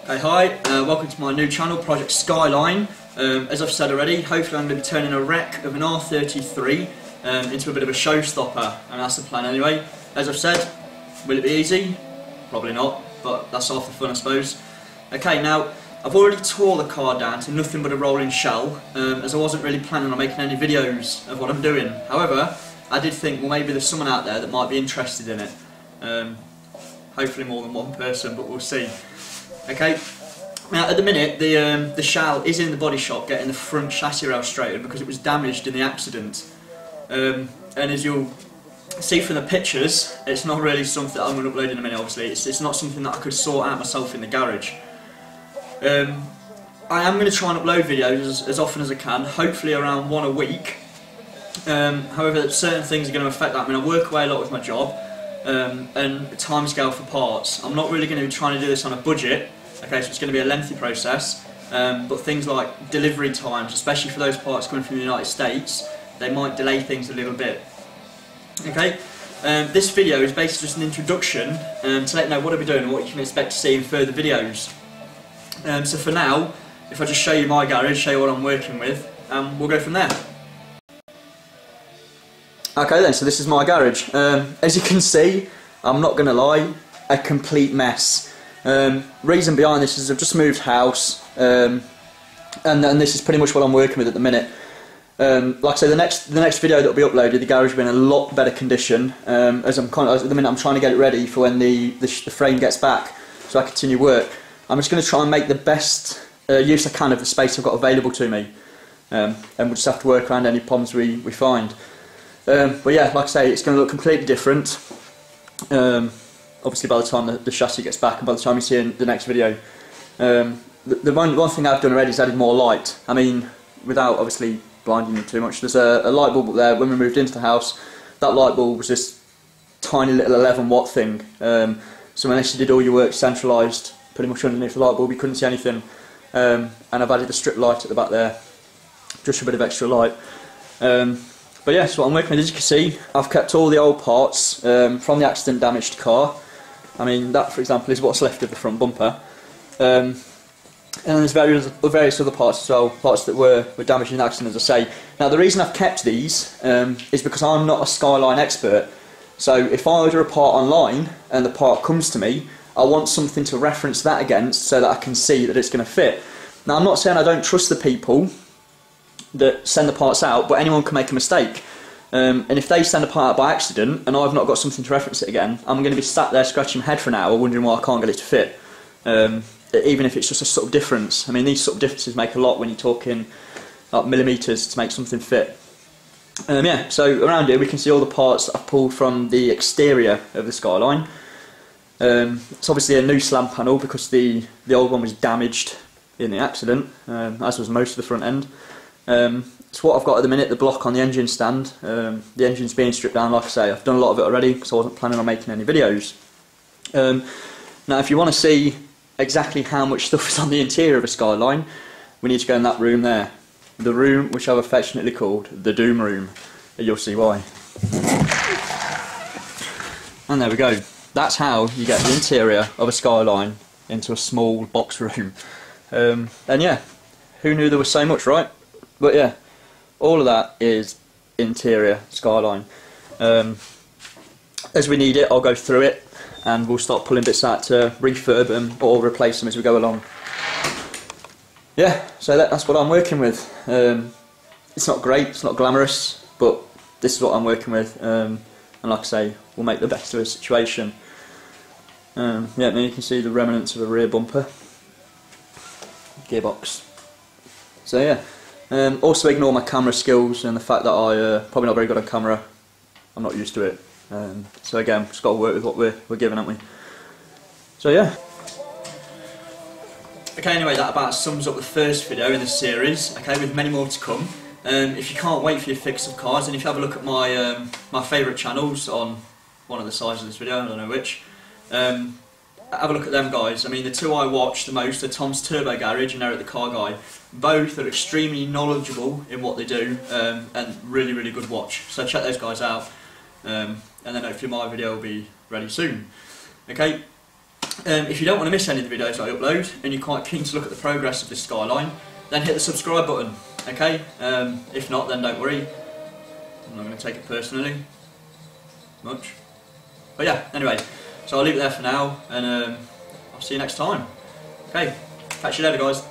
Okay, hi, welcome to my new channel, Project Skyline. As I've said already, hopefully I'm going to be turning a wreck of an R33 into a bit of a showstopper, and that's the plan anyway. As I've said, will it be easy? Probably not, but that's half the fun I suppose. Okay, now, I've already tore the car down to nothing but a rolling shell, as I wasn't really planning on making any videos of what I'm doing. However, I did think, well, maybe there's someone out there that might be interested in it. Hopefully more than one person, but we'll see. Okay, now at the minute the shell is in the body shop getting the front chassis rail straightened because it was damaged in the accident. And as you'll see from the pictures, it's not really something that I'm going to upload in a minute. Obviously, it's not something that I could sort out myself in the garage. I am going to try and upload videos as often as I can, hopefully around one a week. However, certain things are going to affect that. I mean, I work away a lot with my job. And timescale for parts. I'm not really going to be trying to do this on a budget, okay, so it's going to be a lengthy process, but things like delivery times, especially for those parts coming from the United States, they might delay things a little bit. Okay, this video is basically just an introduction to let you know what I'll be doing and what you can expect to see in further videos. So for now, if I just show you my garage, show you what I'm working with, we'll go from there. Okay then, so this is my garage. As you can see, I'm not going to lie, a complete mess. Reason behind this is I've just moved house, and this is pretty much what I'm working with at the minute. Like I say, the next video that will be uploaded, the garage will be in a lot better condition. As at the minute I'm trying to get it ready for when the frame gets back, so I continue work. I'm just going to try and make the best use I can of the space I've got available to me, and we'll just have to work around any problems we find. But yeah, like I say, it's going to look completely different. Obviously by the time the chassis gets back and by the time you see in the next video. The one thing I've done already is added more light. I mean, without obviously blinding you too much, there's a light bulb up there. When we moved into the house, that light bulb was this tiny little 11-watt thing. So unless you did all your work centralised pretty much underneath the light bulb, you couldn't see anything. And I've added a strip light at the back there, just for a bit of extra light. But yeah, that's what I'm working with. As you can see, I've kept all the old parts from the accident damaged car. I mean, that for example is what's left of the front bumper. And then there's various other parts as well, parts that were damaged in the accident, as I say. Now the reason I've kept these is because I'm not a Skyline expert. So if I order a part online and the part comes to me, I want something to reference that against so that I can see that it's going to fit. Now I'm not saying I don't trust the people that send the parts out, but anyone can make a mistake, and if they send a part out by accident and I've not got something to reference it again, I'm going to be sat there scratching my head for an hour wondering why I can't get it to fit, even if it's just a sort of difference. I mean, these sort of differences make a lot when you're talking like millimetres to make something fit. Yeah, so around here we can see all the parts that I've pulled from the exterior of the Skyline. It's obviously a new slam panel because the old one was damaged in the accident, as was most of the front end. It's what I've got at the minute, the block on the engine stand. The engine's being stripped down, like I say. I've done a lot of it already because I wasn't planning on making any videos. Now if you want to see exactly how much stuff is on the interior of a Skyline, we need to go in that room there. The room which I've affectionately called the Doom Room. You'll see why. And there we go. That's how you get the interior of a Skyline into a small box room. And yeah, who knew there was so much, right? But yeah, all of that is interior Skyline. As we need it, I'll go through it and we'll start pulling bits out to refurb them or replace them as we go along. Yeah, so that's what I'm working with. It's not great, it's not glamorous, but this is what I'm working with. And like I say, we'll make the best of the situation. Yeah, now you can see the remnants of a rear bumper, gearbox. So yeah. Also ignore my camera skills and the fact that I'm probably not very good on camera. I'm not used to it. So again, just got to work with what we're given, haven't we? So yeah. Okay, anyway, that about sums up the first video in this series, okay, with many more to come. If you can't wait for your fix of cars, and if you have a look at my my favourite channels on one of the sides of this video, I don't know which, have a look at them guys. I mean, the two I watch the most are Tom's Turbo Garage and Eric the Car Guy. Both are extremely knowledgeable in what they do, and really, really good watch. So check those guys out, and then hopefully my video will be ready soon. Okay, If you don't want to miss any of the videos I upload, and you're quite keen to look at the progress of this Skyline, then hit the subscribe button, okay? If not, then don't worry. I'm not going to take it personally much. But yeah, anyway, so I'll leave it there for now, and I'll see you next time. Okay, catch you later, guys.